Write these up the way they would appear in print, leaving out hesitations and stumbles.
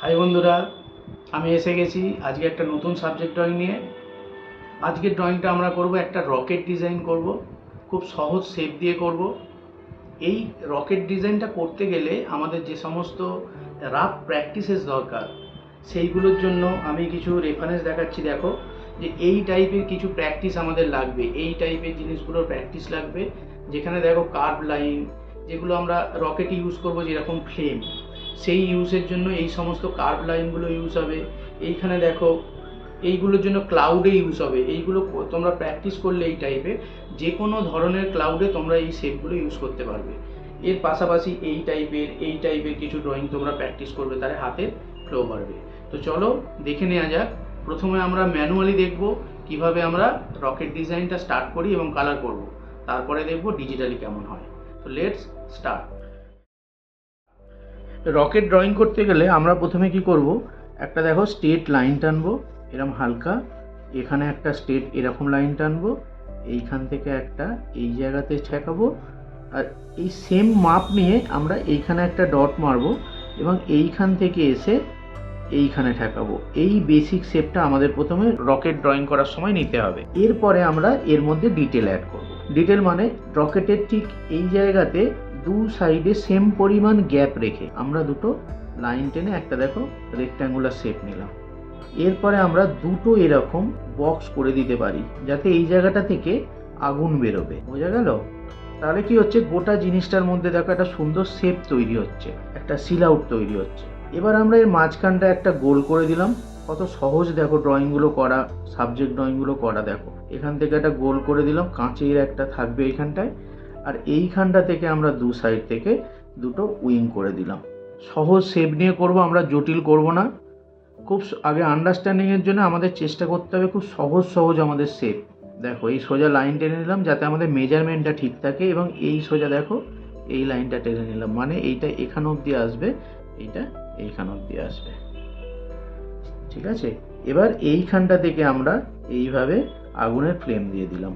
High বন্ধুরা, আমি এসে গেছি আজকে একটা নতুন সাবজেক্ট ড্রয়িং নিয়ে। আজকের ড্রয়িংটা আমরা করব, একটা রকেট ডিজাইন করব। খুব সহজ শেপ দিয়ে করব। এই রকেট ডিজাইনটা করতে গেলে আমাদের যে সমস্ত রাফ প্র্যাকটিসেস দরকার, সেইগুলোর জন্য আমি কিছু রেফারেন্স দেখাচ্ছি। দেখো যে এই টাইপের কিছু প্র্যাকটিস আমাদের লাগবে, এই টাইপের জিনিসগুলোর প্র্যাকটিস লাগবে। যেখানে দেখো কার্ভ লাইন, যেগুলো আমরা রকেটে ইউজ করব, যেরকম ফ্লেম, সেই ইউজের জন্য এই সমস্ত কার্ভ লাইনগুলো ইউজ হবে। এইখানে দেখো এইগুলোর জন্য ক্লাউডে ইউজ হবে। এইগুলো তোমরা প্র্যাকটিস করলে এই টাইপের যে কোনো ধরনের ক্লাউডে তোমরা এই শেপগুলো ইউজ করতে পারবে। এর পাশাপাশি এই টাইপের কিছু ড্রয়িং তোমরা প্র্যাকটিস করবে, তাহলে হাতের ফ্লো বাড়বে। তো চলো দেখে নেওয়া যাক। প্রথমে আমরা ম্যানুয়ালি দেখব কিভাবে আমরা রকেট ডিজাইনটা স্টার্ট করি এবং কালার করব। তারপরে দেখব ডিজিটালি কেমন হয়। তো লেটস স্টার্ট। রকেট ড্রয়িং করতে গেলে আমরা প্রথমে কি করব, একটা দেখো স্ট্রেট লাইন টানবো এরকম হালকা। এখানে একটা স্ট্রেট এরকম লাইন টানবো, এইখান থেকে একটা এই জায়গাতে ঠেকাবো। আর এই সেম মাপ নিয়ে আমরা এইখানে একটা ডট মারবো এবং এইখান থেকে এসে এইখানে ঠেকাবো। এই বেসিক শেপটা আমাদের প্রথমে রকেট ড্রয়িং করার সময় নিতে হবে। এরপরে আমরা এর মধ্যে ডিটেল অ্যাড করব। ডিটেল মানে রকেটের ঠিক এই জায়গাতে দু সাইডে সেম পরিমাণ গ্যাপ রেখে আমরা দুটো লাইন টেনে একটা দেখো রেক্ট্যাঙ্গুলার শেপ নিলাম। এরপরে আমরা দুটো এরকম বক্স করে দিতে পারি, যাতে এই জায়গাটা থেকে আগুন বেরোবে। বোঝা গেল? তাহলে কি হচ্ছে, গোটা জিনিসটার মধ্যে দেখো একটা সুন্দর শেপ তৈরি হচ্ছে, একটা সিল আউট তৈরি হচ্ছে। এবার আমরা এর মাঝখানটা একটা গোল করে দিলাম। কত সহজ দেখো ড্রয়িংগুলো করা, সাবজেক্ট ড্রয়িংগুলো করা। দেখো এখান থেকে একটা গোল করে দিলাম, কাঁচের একটা থাকবে এইখানটায়, আর এইখানটা থেকে আমরা দু সাইড থেকে দুটো উইং করে দিলাম। সহজ শেপ নিয়ে করব, আমরা জটিল করব না। খুব আগে আন্ডারস্ট্যান্ডিংয়ের জন্য আমাদের চেষ্টা করতে হবে খুব সহজ সহজ আমাদের শেপ। দেখো এই সোজা লাইন টেনে নিলাম যাতে আমাদের মেজারমেন্টটা ঠিক থাকে, এবং এই সোজা দেখো এই লাইনটা টেনে নিলাম, মানে এইটা এখান অবধি আসবে, এইটা এইখান অবধি আসবে। ঠিক আছে, এবার এইখানটা থেকে আমরা এইভাবে আগুনের ফ্লেম দিয়ে দিলাম,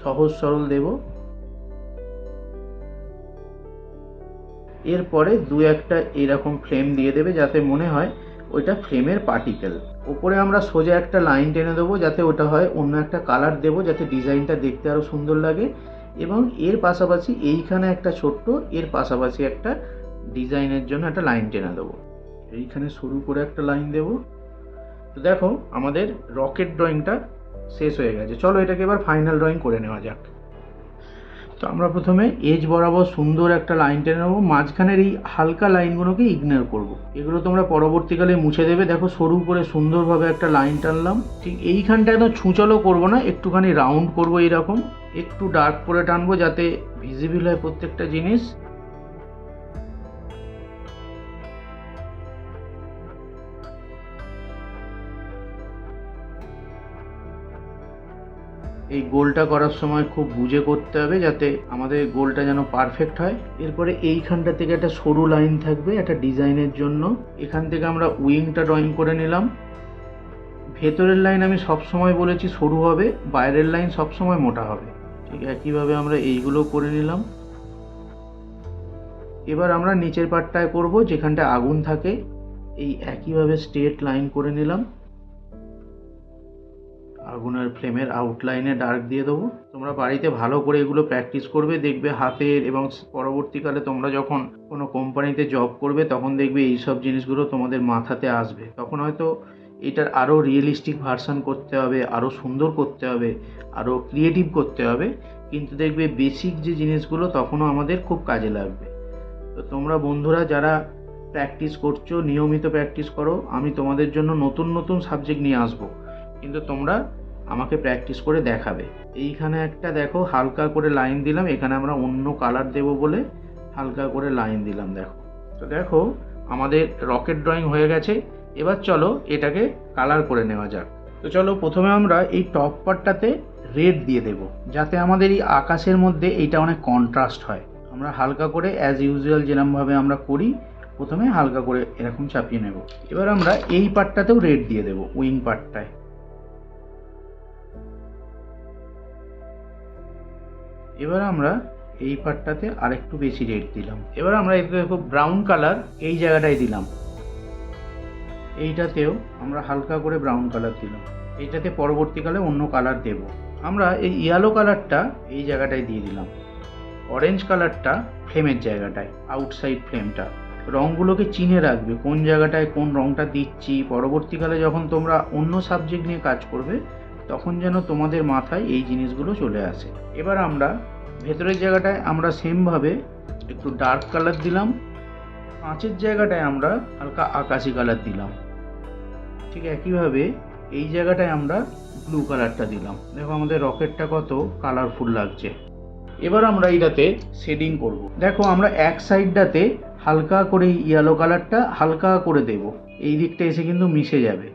সহজ সরল দেব। এরপরে দু একটা এরকম ফ্লেম দিয়ে দেবে যাতে মনে হয় ওইটা ফ্লেমের পার্টিকেল। ওপরে আমরা সোজা একটা লাইন টেনে দেবো যাতে ওটা হয় অন্য একটা কালার দেবো, যাতে ডিজাইনটা দেখতে আরও সুন্দর লাগে। এবং এর পাশাপাশি এইখানে একটা ছোট্ট, এর পাশাপাশি একটা ডিজাইনের জন্য একটা লাইন টেনে দেবো। এইখানে শুরু করে একটা লাইন দেবো। তো দেখো আমাদের রকেট ড্রয়িংটা শেষ হয়ে গেছে। চলো এটাকে এবার ফাইনাল ড্রয়িং করে নেওয়া যাক। তো আমরা প্রথমে এজ বরাবর সুন্দর একটা লাইন টেনে নেবো, মাঝখানের এই হালকা লাইনগুলোকে ইগনোর করব। এগুলো তোমরা পরবর্তীকালে মুছে দেবে। দেখো সরু করে সুন্দরভাবে একটা লাইন টানলাম। ঠিক এইখানটা একদম ছুঁচলো করবো না, একটুখানি রাউন্ড করবো, এইরকম একটু ডার্ক করে টানবো যাতে ভিজিবল হয় প্রত্যেকটা জিনিস। এই গোলটা করার সময় খুব বুঝে করতে হবে যাতে আমাদের গোলটা যেন পারফেক্ট হয়। এরপরে এইখানটা থেকে একটা সরু লাইন থাকবে একটা ডিজাইনের জন্য, এখান থেকে আমরা উইংটা ড্রয়িং করে নিলাম। ভেতরের লাইন আমি সব সময় বলেছি সরু হবে, বাইরের লাইন সব সময় মোটা হবে। ঠিক একইভাবে আমরা এইগুলো করে নিলাম। এবার আমরা নিচের পার্টটায় করব যেখানটা আগুন থাকে, এই একইভাবে স্ট্রেট লাইন করে নিলাম। আগুনের ফ্লেমের আউটলাইনে ডার্ক দিয়ে দেবো। তোমরা বাড়িতে ভালো করে এগুলো প্র্যাকটিস করবে, দেখবে হাতের, এবং পরবর্তীকালে তোমরা যখন কোনো কোম্পানিতে জব করবে তখন দেখবে এই সব জিনিসগুলো তোমাদের মাথাতে আসবে। তখন হয়তো এটার আরও রিয়েলিস্টিক ভার্সান করতে হবে, আরও সুন্দর করতে হবে, আরও ক্রিয়েটিভ করতে হবে, কিন্তু দেখবে বেসিক যে জিনিসগুলো তখনও আমাদের খুব কাজে লাগবে। তো তোমরা বন্ধুরা যারা প্র্যাকটিস করছো, নিয়মিত প্র্যাকটিস করো। আমি তোমাদের জন্য নতুন নতুন সাবজেক্ট নিয়ে আসবো, কিন্তু তোমরা আমাকে প্র্যাকটিস করে দেখাবে। এইখানে একটা দেখো হালকা করে লাইন দিলাম, এখানে আমরা অন্য কালার দেব বলে হালকা করে লাইন দিলাম। দেখো, তো দেখো আমাদের রকেট ড্রয়িং হয়ে গেছে। এবার চলো এটাকে কালার করে নেওয়া যাক। তো চলো প্রথমে আমরা এই টপ পার্টটাতে রেড দিয়ে দেব, যাতে আমাদের এই আকাশের মধ্যে এইটা অনেক কন্ট্রাস্ট হয়। আমরা হালকা করে অ্যাজ ইউজুয়াল যেরকমভাবে আমরা করি, প্রথমে হালকা করে এরকম চাপিয়ে নেব। এবার আমরা এই পার্টটাতেও রেড দিয়ে দেব, উইং পার্টটায়। এবার আমরা এই পার্টটাতে আরেকটু বেশি রেড দিলাম। এবার আমরা একটু ব্রাউন কালার এই জায়গাটায় দিলাম। এইটাতেও আমরা হালকা করে ব্রাউন কালার দিলাম। এইটাতে পরবর্তীকালে অন্য কালার দেব। আমরা এই ইয়েলো কালারটা এই জায়গাটায় দিয়ে দিলাম, অরেঞ্জ কালারটা ফ্লেমের জায়গাটায়, আউটসাইড ফ্লেমটা। রঙগুলোকে চিনে রাখবে কোন জায়গাটায় কোন রঙটা দিচ্ছি। পরবর্তীকালে যখন তোমরা অন্য সাবজেক্ট নিয়ে কাজ করবে তখন যেন তোমাদের মাথায় এই জিনিসগুলো চলে আসে। এবার আমরা ভেতরের জায়গাটায় আমরা সেমভাবে একটু ডার্ক কালার দিলাম, কাঁচের জায়গাটায় আমরা হালকা আকাশি কালার দিলাম। ঠিক একইভাবে এই জায়গাটায় আমরা ব্লু কালারটা দিলাম। দেখো আমাদের রকেটটা কত কালারফুল লাগছে। এবার আমরা এইটাতে শেডিং করব। দেখো আমরা এক সাইডটাতে হালকা করে ইয়েলো কালারটা হালকা করে দেব, এই দিকটা এসে কিন্তু মিশে যাবে।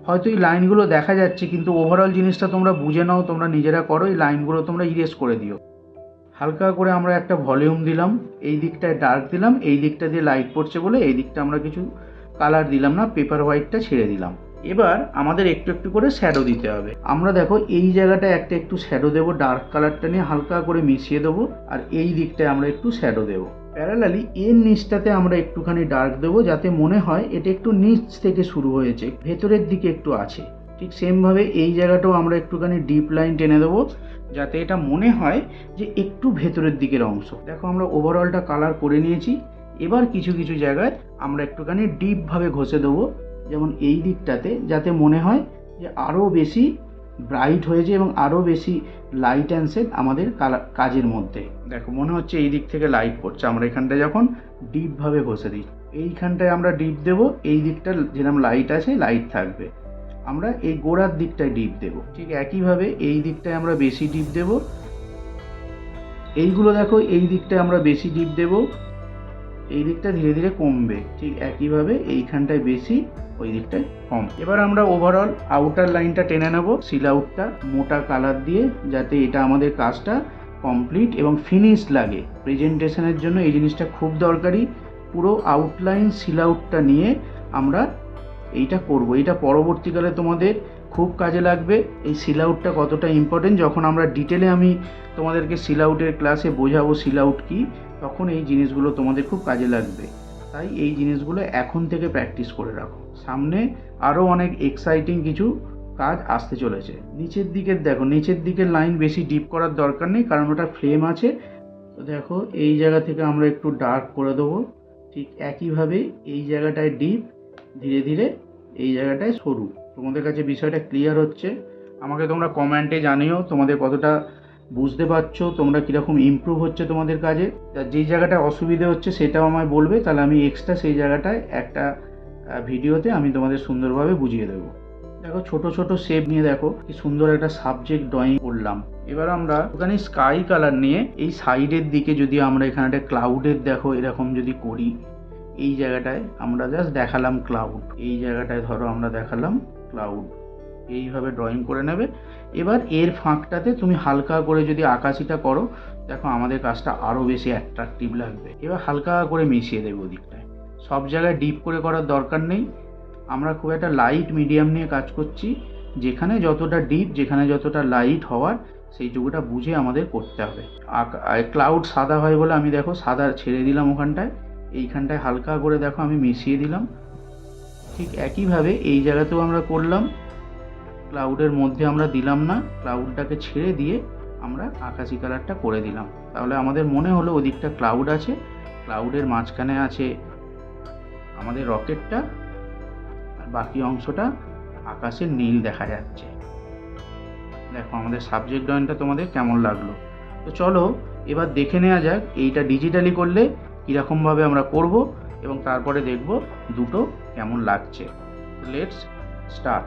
হয়তো এই লাইনগুলো দেখা যাচ্ছে কিন্তু ওভারঅল জিনিসটা তোমরা বুঝে নাও, তোমরা নিজেরা করো, এই লাইনগুলো তোমরা ইরেজ করে দিও। হালকা করে আমরা একটা ভলিউম দিলাম, এই দিকটায় ডার্ক দিলাম, এই দিকটা দিয়ে লাইট পড়ছে বলে এই দিকটা আমরা কিছু কালার দিলাম না, পেপার হোয়াইটটা ছেড়ে দিলাম। এবার আমাদের একটু একটু করে শ্যাডো দিতে হবে। আমরা দেখো এই জায়গাটায় একটা একটু শ্যাডো দেবো, ডার্ক কালারটা নিয়ে হালকা করে মিশিয়ে দেবো, আর এই দিকটায় আমরা একটু শ্যাডো দেবো। প্যারালালি এর নিচটাতে আমরা একটুখানি ডার্ক দেবো, যাতে মনে হয় এটা একটু নিচ থেকে শুরু হয়েছে, ভেতরের দিকে একটু আছে। ঠিক সেমভাবে এই জায়গাটাও আমরা একটুখানি ডিপ লাইন টেনে দেবো, যাতে এটা মনে হয় যে একটু ভেতরের দিকের অংশ। দেখো আমরা ওভারঅলটা কালার করে নিয়েছি। এবার কিছু কিছু জায়গায় আমরা একটুখানি ডিপভাবে ঘষে দেবো, যেমন এই দিকটাতে, যাতে মনে হয় যে আরও বেশি ব্রাইট হয়েছে এবং আরও বেশি লাইট অ্যান্ড শেড আমাদের কাজের মধ্যে। দেখো মনে হচ্ছে এই দিক থেকে লাইট পড়ছে। আমরা এখানটায় যখন ডিপভাবে ঘষে দিই, এইখানটায় আমরা ডিপ দেবো, এই দিকটা যেরকম লাইট আছে লাইট থাকবে। আমরা এই গোড়ার দিকটায় ডিপ দেব। ঠিক একইভাবে এই দিকটায় আমরা বেশি ডিপ দেব। এইগুলো দেখো এই দিকটায় আমরা বেশি ডিপ দেব, এই দিকটা ধীরে ধীরে কমবে। ঠিক একইভাবে এইখানটায় বেশি, ওই দিকটায় কম। এবার আমরা ওভারঅল আউটার লাইনটা টেনে নেব সিল আউটটা মোটা কালার দিয়ে, যাতে এটা আমাদের কাজটা কমপ্লিট এবং ফিনিশ লাগে। প্রেজেন্টেশনের জন্য এই জিনিসটা খুব দরকারি। পুরো আউটলাইন সিল আউটটা নিয়ে আমরা এইটা করব। এটা পরবর্তীকালে তোমাদের খুব কাজে লাগবে। এই সিল আউটটা কতটা ইম্পর্টেন্ট, যখন আমরা ডিটেলে আমি তোমাদেরকে সিল আউটের ক্লাসে বোঝাবো সিল আউট কী, তখন এই জিনিসগুলো তোমাদের খুব কাজে লাগবে। তাই এই জিনিসগুলো এখন থেকে প্র্যাকটিস করে রাখো, সামনে আরও অনেক এক্সাইটিং কিছু কাজ আসতে চলেছে। নিচের দিকের দেখো, নিচের দিকের লাইন বেশি ডিপ করার দরকার নেই, কারণ ওটা ফ্লেম আছে। তো দেখো এই জায়গা থেকে আমরা একটু ডার্ক করে দেবো। ঠিক একইভাবে এই জায়গাটায় ডিপ, ধীরে ধীরে এই জায়গাটায় সরু। তোমাদের কাছে বিষয়টা ক্লিয়ার হচ্ছে? আমাকে তোমরা কমেন্টে জানিও তোমাদের কতটা বুঝতে পারছো, তোমরা কীরকম ইমপ্রুভ হচ্ছে তোমাদের কাজে। যেই জায়গাটায় অসুবিধে হচ্ছে সেটাও আমায় বলবে, তাহলে আমি এক্সট্রা সেই জায়গাটায় একটা ভিডিওতে আমি তোমাদের সুন্দরভাবে বুঝিয়ে দেবো। দেখো ছোট ছোট শেপ নিয়ে দেখো কি সুন্দর একটা সাবজেক্ট ড্রয়িং করলাম। এবার আমরা ওখানে স্কাই কালার নিয়ে এই সাইডের দিকে যদি আমরা এখানে একটা ক্লাউডের দেখো এরকম যদি করি, এই জায়গাটায় আমরা জাস্ট দেখালাম ক্লাউড, এই জায়গাটায় ধরো আমরা দেখালাম ক্লাউড, এইভাবে ড্রয়িং করে নেবে। এবার এর ফাঁকটাতে তুমি হালকা করে যদি আকাশিটা করো, দেখো আমাদের কাজটা আরও বেশি অ্যাট্রাকটিভ লাগবে। এবার হালকা করে মিশিয়ে দেবে ওদিকটায়, সব জায়গায় ডিপ করে করার দরকার নেই। আমরা খুব একটা লাইট মিডিয়াম নিয়ে কাজ করছি, যেখানে যতটা ডিপ, যেখানে যতটা লাইট হওয়ার সেইটুকুটা বুঝে আমাদের করতে হবে। ক্লাউড সাদা হয় বলে আমি দেখো সাদা ছেড়ে দিলাম ওখানটায়, এইখানটায় হালকা করে দেখো আমি মিশিয়ে দিলাম। ঠিক একইভাবে এই জায়গাতেও আমরা করলাম, ক্লাউডের মধ্যে আমরা দিলাম না, ক্লাউডটাকে ছেড়ে দিয়ে আমরা আকাশি কালারটা করে দিলাম। তাহলে আমাদের মনে হলো ওদিকটা ক্লাউড আছে, ক্লাউডের মাঝখানে আছে আমাদের রকেটটা, আর বাকি অংশটা আকাশের নীল দেখা যাচ্ছে। দেখো আমাদের সাবজেক্ট ড্রয়িংটা তোমাদের কেমন লাগলো। তো চলো এবার দেখে নেওয়া যাক এইটা ডিজিটালি করলে কীরকমভাবে আমরা করব, এবং তারপরে দেখব দুটো কেমন লাগছে। Let's start.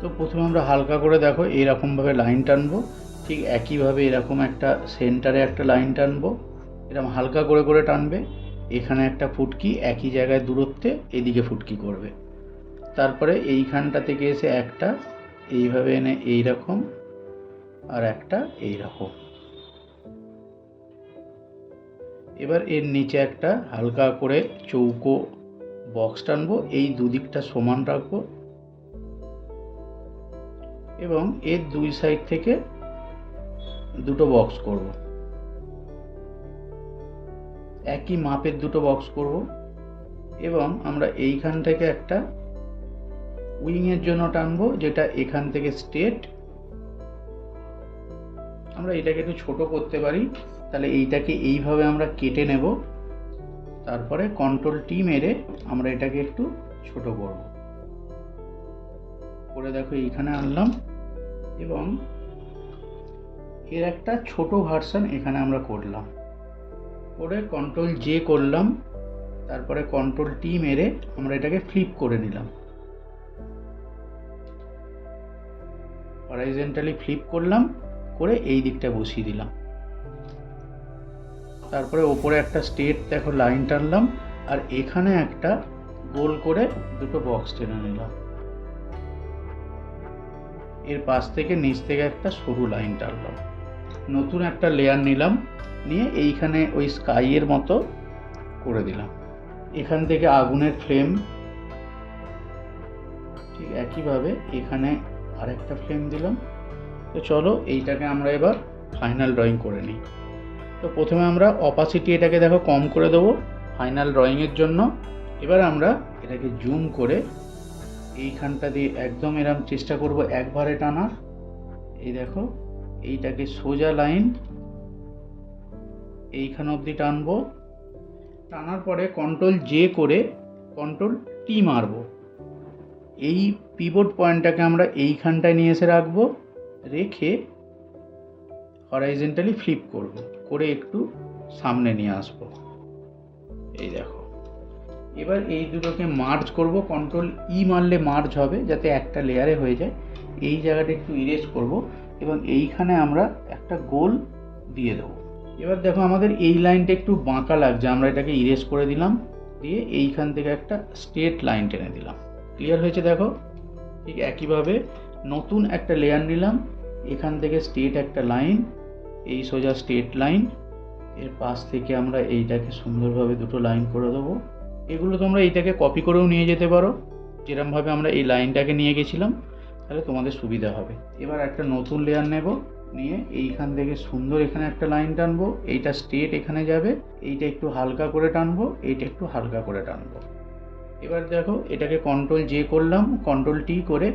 তো প্রথমে আমরা হালকা করে দেখো এইরকমভাবে লাইন টানবো। ঠিক একইভাবে এরকম একটা সেন্টারে একটা লাইন টানবো, এরকম হালকা করে করে টানবে। এখানে একটা ফুটকি একই জায়গায় দূরত্বে এদিকে ফুটকি করবে। তারপরে এইখানটা থেকে এসে একটা এইভাবে এনে এইরকম, আর একটা এইরকম। এবার এর নিচে একটা হালকা করে চৌকো বক্স টানবো, এই দুদিকটা সমান রাখবো এবং এর দুই সাইড থেকে দুটো বক্স করব, একই মাপের দুটো বক্স করব। এবং আমরা এইখান থেকে একটা উইংয়ের জন্য টানবো, যেটা এখান থেকে স্ট্রেট। আমরা এটাকে একটু ছোট করতে পারি, তাহলে এইটাকে এইভাবে আমরা কেটে নেব। তারপরে কন্ট্রোল টি মেরে আমরা এটাকে একটু ছোট করব। করে দেখো এইখানে আনলাম এবং এর একটা ছোট ভার্সন এখানে আমরা করলাম। করে কন্ট্রোল জে করলাম, তারপরে কন্ট্রোল টি মেরে আমরা এটাকে ফ্লিপ করে নিলাম। হরাইজন্টালি ফ্লিপ করলাম, করে এই দিকটা বসিয়ে দিলাম। তারপরে ওপরে একটা স্ট্রেট দেখো লাইন টানলাম, আর এখানে একটা গোল করে দুটো বক্স টেনে নিলাম। এর পাশ থেকে নিচ থেকে একটা সরু লাইন টানলাম। নতুন একটা লেয়ার নিলাম, নিয়ে এইখানে ওই স্কাইয়ের মতো করে দিলাম। এখান থেকে আগুনের ফ্লেম, ঠিক একইভাবে এখানে আরেকটা ফ্লেম দিলাম। তো চলো এইটাকে আমরা এবার ফাইনাল ড্রয়িং করে নিই। তো প্রথমে আমরা অপাসিটি এটাকে দেখো কম করে দেবো ফাইনাল ড্রয়িংয়ের জন্য। এবার আমরা এটাকে জুম করে এইখানটা দিয়ে একদম এরকম চেষ্টা করব একবারে টানা। এই দেখো এইটাকে সোজা লাইন এইখান অবধি টানবো। টানার পরে কন্ট্রোল জে করে কন্ট্রোল টি মারবো। এই পিভট পয়েন্টটাকে আমরা এইখানটায় নিয়ে এসে রাখবো, রেখে হরাইজন্টালি ফ্লিপ করব, করে একটু সামনে নিয়ে আসবো। এই দেখো এবার এই দুটোকে মার্জ করব। কন্ট্রোল ই মারলে মার্জ হবে, যাতে একটা লেয়ারে হয়ে যায়। এই জায়গাটা একটু ইরেজ করব এবং এইখানে আমরা একটা গোল দিয়ে দেবো। এবার দেখো আমাদের এই লাইনটা একটু বাঁকা লাগছে, আমরা এটাকে ইরেজ করে দিলাম, দিয়ে এইখান থেকে একটা স্ট্রেট লাইন টেনে দিলাম। ক্লিয়ার হয়েছে দেখো। ঠিক একইভাবে নতুন একটা লেয়ার নিলাম, এখান থেকে স্ট্রেট একটা লাইন, এই সোজা স্ট্রেট লাইন, এর পাশ থেকে আমরা এইটাকে সুন্দরভাবে দুটো লাইন করে দেবো। এগুলো তোমরা এইটাকে কপি করেও নিয়ে যেতে পারো, যেরকমভাবে আমরা এই লাইনটাকে নিয়ে গেছিলাম, তাহলে তোমাদের সুবিধা হবে। এবার একটা নতুন লেয়ার নেব, নিয়ে এইখান থেকে সুন্দর এখানে একটা লাইন টানবো। এইটা স্ট্রেট এখানে যাবে, এইটা একটু হালকা করে টানবো, এইটা একটু হালকা করে টানবো। এবার দেখো এটাকে কন্ট্রোল জে করলাম, কন্ট্রোল টি করে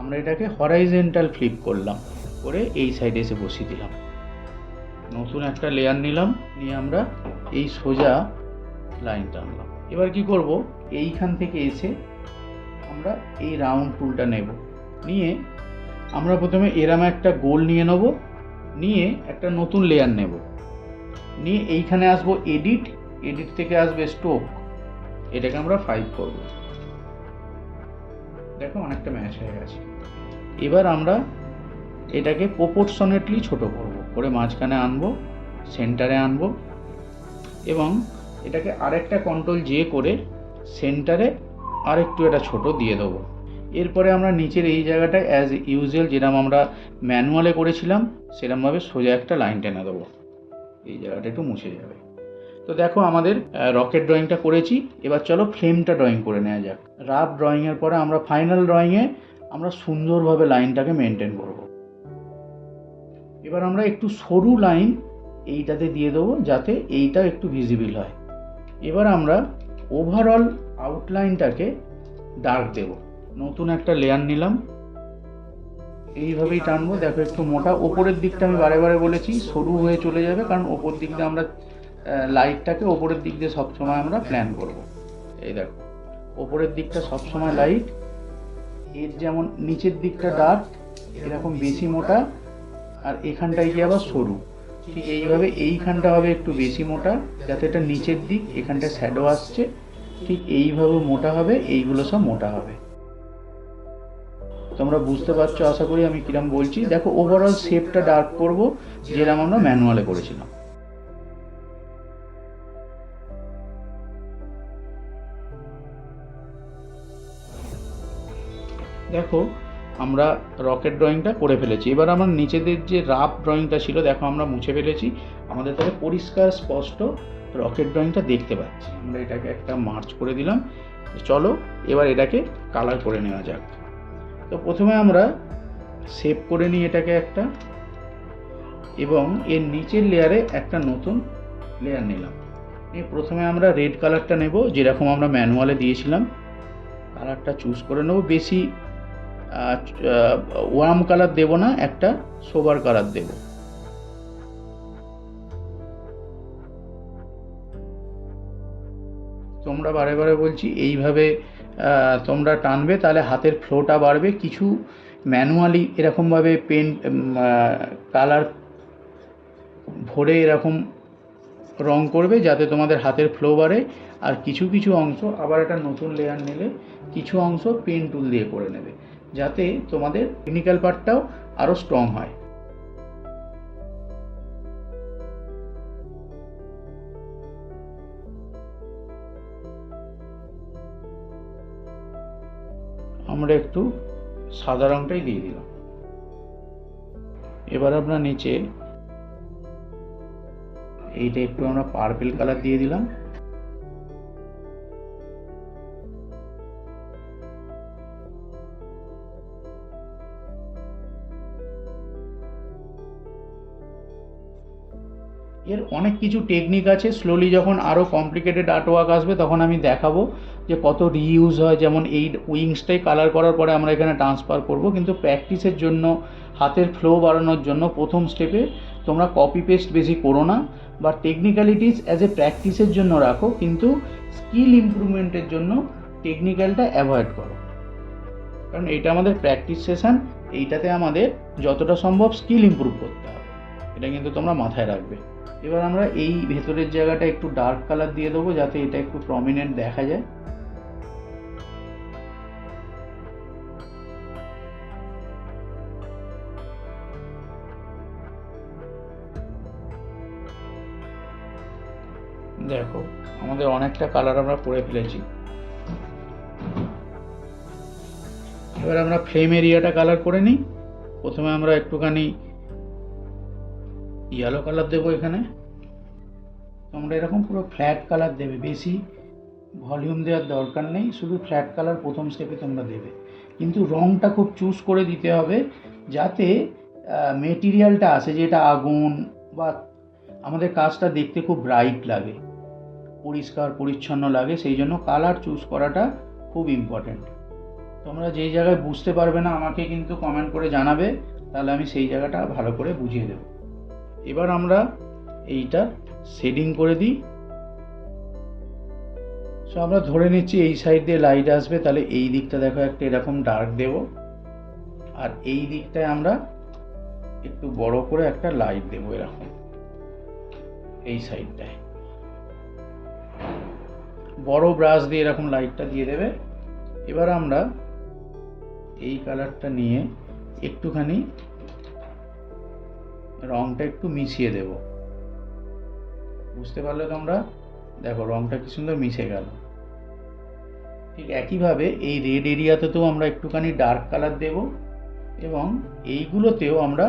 আমরা এটাকে হরাইজন্টাল ফ্লিপ করলাম, করে এই সাইডে এসে বসিয়ে দিলাম। নতুন একটা লেয়ার নিলাম, নিয়ে আমরা এই সোজা লাইন টানলাম। এবার কি করব, এইখান থেকে এসে আমরা এই রাউন্ড টুলটা নেব, নিয়ে আমরা প্রথমে এরম একটা গোল নিয়ে নেব, নিয়ে একটা নতুন লেয়ার নেব, নিয়ে এইখানে আসবো এডিট, এডিট থেকে আসবে স্ট্রোক, এটাকে আমরা 5 করব। দেখো অনেকটা ম্যাচ হয়ে গেছে। এবার আমরা এটাকে প্রপোর্শনেটলি ছোট করব, করে মাঝখানে আনবো, সেন্টারে আনবো এবং এটাকে আরেকটা কন্ট্রোল জে করে সেন্টারে আরেকটু এটা ছোট দিয়ে দেবো। এরপরে আমরা নিচের এই জায়গাটায় অ্যাজ ইউজুয়াল যেরকম আমরা ম্যানুয়ালে করেছিলাম সেরকমভাবে সোজা একটা লাইন টেনে দেবো, এই জায়গাটা একটু মুছে যাবে। তো দেখো আমাদের রকেট ড্রয়িংটা করেছি। এবার চলো ফ্লেমটা ড্রয়িং করে নেওয়া যাক। রাফ ড্রয়িংয়ের পরে আমরা ফাইনাল ড্রয়িংয়ে আমরা সুন্দরভাবে লাইনটাকে মেনটেন করব। এবার আমরা একটু সরু লাইন এইটাতে দিয়ে দেবো, যাতে এইটা একটু ভিজিবল হয়। এবার আমরা ওভারঅল আউটলাইনটাকে ডার্ক দেব। নতুন একটা লেয়ার নিলাম, এইভাবেই টানবো। দেখো একটু মোটা, ওপরের দিকটা আমি বারে বারে বলেছি সরু হয়ে চলে যাবে, কারণ ওপর দিক দিয়ে আমরা লাইটটাকে ওপরের দিক দিয়ে সবসময় আমরা প্ল্যান করব। এই দেখো ওপরের দিকটা সবসময় লাইট, এর যেমন নিচের দিকটা ডার্ক এরকম বেশি মোটা, আর এখানটায় গিয়ে আবার সরু। ঠিক এইভাবে এইখানটা হবে একটু বেশি মোটা, যাতে এটা নিচের দিক, এখানটা শ্যাডো আসছে, ঠিক এইভাবে মোটা হবে, এইগুলো সব মোটা হবে। তোমরা বুঝতে পারছো আশা করি আমি কিরম বলছি। দেখো ওভারঅল শেপটা ডার্ক করব, যেরকম আমরা ম্যানুয়ালে করেছিলাম। দেখো আমরা রকেট ড্রয়িংটা করে ফেলেছি। এবার আমার নিচেদের যে রাফ ড্রয়িংটা ছিল দেখো আমরা মুছে ফেলেছি, আমাদের তাহলে পরিষ্কার স্পষ্ট রকেট ড্রয়িংটা দেখতে পাচ্ছি। আমরা এটাকে একটা মার্চ করে দিলাম। চলো এবার এটাকে কালার করে নেওয়া যাক। তো প্রথমে আমরা সেভ করে নিই এটাকে একটা, এবং এর নিচের লেয়ারে একটা নতুন লেয়ার নিলাম। প্রথমে আমরা রেড কালারটা নেব, যেরকম আমরা ম্যানুয়ালে দিয়েছিলাম। কালারটা চুজ করে নেব, বেশি ওয়ার্ম কালার দেব না, একটা সোবার কালার দেব। তোমরা বারে বারে বলছি এইভাবে তোমরা টানবে, তাহলে হাতের ফ্লোটা বাড়বে। কিছু ম্যানুয়ালি এরকমভাবে পেন কালার ভরে এরকম রং করবে যাতে তোমাদের হাতের ফ্লো বাড়ে। আর কিছু কিছু অংশ আবার একটা নতুন লেয়ার নিলে কিছু অংশ পেন টুল দিয়ে করে নেবে, যাতে তোমাদের টেকনিক্যাল পার্টটাও আরও স্ট্রং হয়। আমরা একটু সাদা রংটাই দিয়ে দিলাম। এবার আমরা নিচে এইটা একটু আমরা পার্পল কালার দিয়ে দিলাম। এর অনেক কিছু টেকনিক আছে। স্লোলি যখন আরও কমপ্লিকেটেড আর্টওয়ার্ক আসবে তখন আমি দেখাবো যে কত রিইউজ হয়। যেমন এই উইংসটাই কালার করার পরে আমরা এখানে ট্রান্সফার করব, কিন্তু প্র্যাকটিসের জন্য, হাতের ফ্লো বাড়ানোর জন্য প্রথম স্টেপে তোমরা কপি পেস্ট বেশি করো না, বা টেকনিক্যালিটিস অ্যাজ এ প্র্যাকটিসের জন্য রাখো, কিন্তু স্কিল ইমপ্রুভমেন্টের জন্য টেকনিক্যালটা অ্যাভয়েড করো। কারণ এইটা আমাদের প্র্যাকটিস সেশন, এইটাতে আমাদের যতটা সম্ভব স্কিল ইমপ্রুভ করতে হবে, এটা কিন্তু তোমরা মাথায় রাখবে। এবার আমরা এই ভেতরের জায়গাটা একটু ডার্ক কালার দিয়ে দেবো যাতে এটা একটু প্রমিনেন্ট দেখা যায়। দেখো আমাদের অনেকটা কালার আমরা করে ফেলেছি। এবার আমরা ফ্লেম এরিয়াটা কালার করে নিই। প্রথমে আমরা একটুখানি ইয়েলো কালার দেবো এখানে। তোমরা এরকম পুরো ফ্ল্যাট কালার দেবে, বেশি ভলিউম দেওয়ার দরকার নেই, শুধু ফ্ল্যাট কালার প্রথম স্টেপে তোমরা দেবে। কিন্তু রঙটা খুব চুজ করে দিতে হবে যাতে মেটেরিয়ালটা আসে, যেটা আগুন বা আমাদের কাজটা দেখতে খুব ব্রাইট লাগে, পরিষ্কার পরিচ্ছন্ন লাগে। সেই জন্য কালার চুজ করাটা খুব ইম্পর্ট্যান্ট। তোমরা যেই জায়গায় বুঝতে পারবে না আমাকে কিন্তু কমেন্ট করে জানাবে, তাহলে আমি সেই জায়গাটা ভালো করে বুঝিয়ে দেব। এবার আমরা এইটা শেডিং করে দিই। সো আমরা ধরে নিচ্ছি এই সাইড দিয়ে লাইট আসবে, তাহলে এই দিকটা দেখো একটা এরকম ডার্ক দেব, আর এই দিকটায় আমরা একটু বড় করে একটা লাইট দেবো এরকম এই সাইডটায়। বড় ব্রাশ দিয়ে এরকম লাইটটা দিয়ে দেবে। এবার আমরা এই কালারটা নিয়ে একটুখানি রংটা একটু মিশিয়ে দেব। বুঝতে পারলে তোমরা? দেখো রংটা কি সুন্দর মিশে গেল। ঠিক একইভাবে এই রেড এরিয়াতেও আমরা একটুখানি ডার্ক কালার দেব, এবং এইগুলোতেও আমরা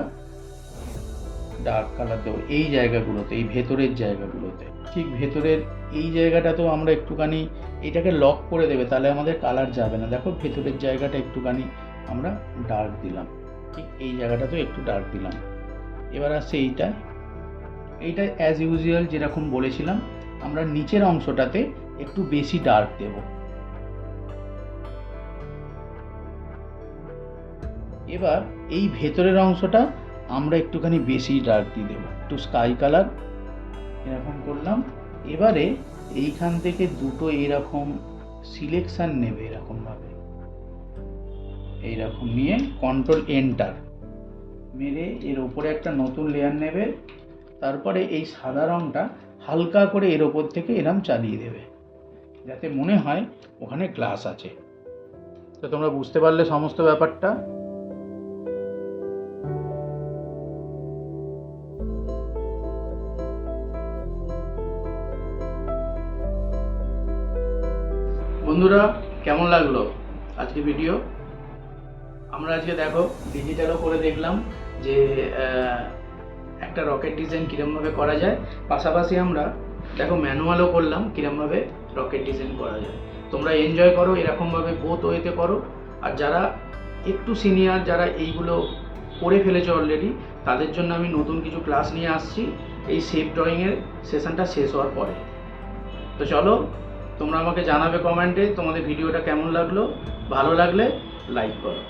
ডার্ক কালার দেবো, এই জায়গাগুলোতে, এই ভেতরের জায়গাগুলোতে। ঠিক ভেতরের এই জায়গাটাতেও আমরা একটুখানি এটাকে লক করে দেবে, তাহলে আমাদের কালার যাবে না। দেখো ভেতরের জায়গাটা একটুখানি আমরা ডার্ক দিলাম, ঠিক এই জায়গাটাতেও একটু ডার্ক দিলাম। এবার আসছে এইটা অ্যাজ ইউজুয়াল যেরকম বলেছিলাম, আমরা নিচের অংশটাতে একটু বেশি ডার্ক দেব। এবার এই ভেতরের অংশটা আমরা একটুখানি বেশি ডার্ক দিয়ে দেবো, একটু স্কাই কালার এরকম করলাম। এবারে এইখান থেকে দুটো এরকম সিলেকশন নেবে, এরকমভাবে এইরকম নিয়ে কন্ট্রোল এন্টার মেরে এর ওপরে একটা নতুন লেয়ার নেবে। তারপরে এই সাদা রঙটা হালকা করে এর ওপর থেকে এরম চালিয়ে দেবে, যাতে মনে হয় ওখানে গ্লাস আছে। তো তোমরা বুঝতে পারলে সমস্ত ব্যাপারটা। বন্ধুরা কেমন লাগলো আজকে ভিডিও? আমরা আজকে দেখো ডিজিটালও করে দেখলাম যে একটা রকেট ডিজাইন কীরমভাবে করা যায়, পাশাপাশি আমরা দেখো ম্যানুয়ালও করলাম কীরমভাবে রকেট ডিজাইন করা যায়। তোমরা এনজয় করো, এরকমভাবে বোথ ওয়েতে করো। আর যারা একটু সিনিয়র, যারা এইগুলো করে ফেলেছে অলরেডি, তাদের জন্য আমি নতুন কিছু ক্লাস নিয়ে আসছি এই শেপ ড্রয়িংয়ের সেশনটা শেষ হওয়ার পরে। তো চলো, তোমরা আমাকে জানাবে কমেন্টে তোমাদের ভিডিওটা কেমন লাগলো। ভালো লাগলে লাইক করো।